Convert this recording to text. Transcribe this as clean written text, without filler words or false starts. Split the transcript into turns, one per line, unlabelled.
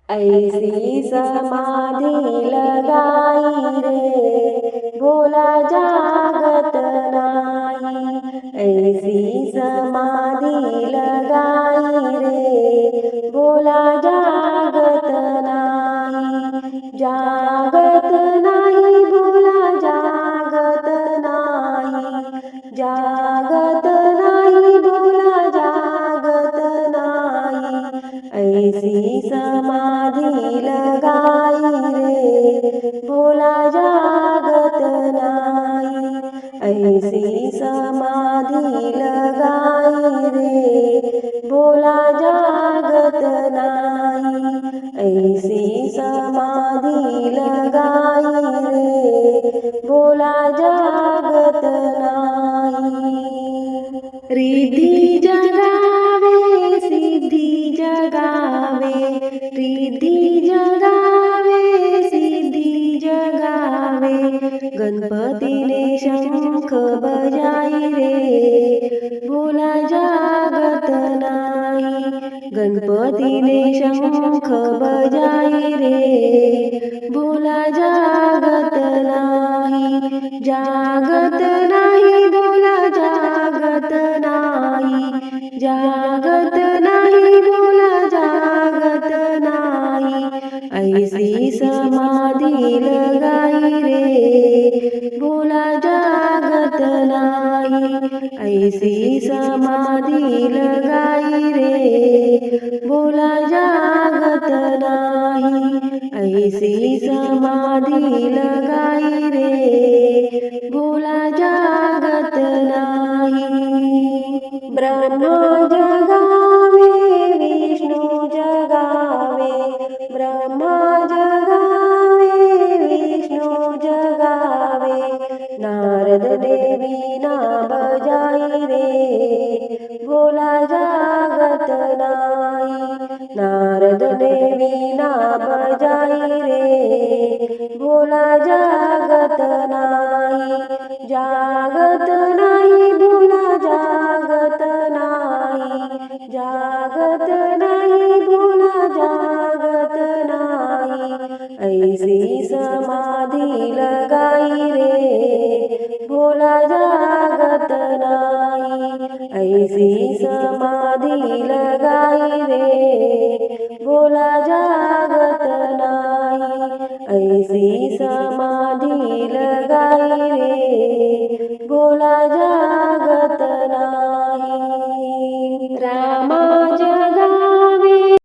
ऐसी समाधी लगाई रे भोला जागत नाही। ऐसी समाधी लगाई रे भोला जागत नाही। जागत नाही भोला जागत नाही। जागत नाही भोला जागत नाही। ऐसी समाधी लगाई रे भोला जागत नाही। ऐसी समाधी लगाई रे भोला जागत नाही। ऐसी समाधी लगाई रे भोला जागत नाही। रिद्धी जगावे सिद्धी जगावे, रिद्धी जगावे सिद्धी जगावे। गणपतीने शंख बजाई रे भोला जागत नाही। गणपतीने शंख बजाई रे भोला जागत नाही। जागत नाही भोला जागत नाही। जागत नाही भोला जागत नाही। ऐसी समाधी लगाई रे भोला जागत नाही। ऐसी समाधी लगाई रे भोला जागत नाही। ऐसी समाधी लगाई रे भोला जागत नाही। ब्रह्मा जगावे विष्णू जगावे, ब्रह्मा जगावे विष्णू जगावे। नारद देवी ना बजाई रे भोला जागत नाही। नारद देवी ना बजाई रे भोला जागत नाही। जागत नाही भोला जागत नाही। जागत नाही भोला जागत नाही। ऐसी समाधी लगाई रे भोला जागत नाही। ऐसी समाधी लगाई रे भोला जागत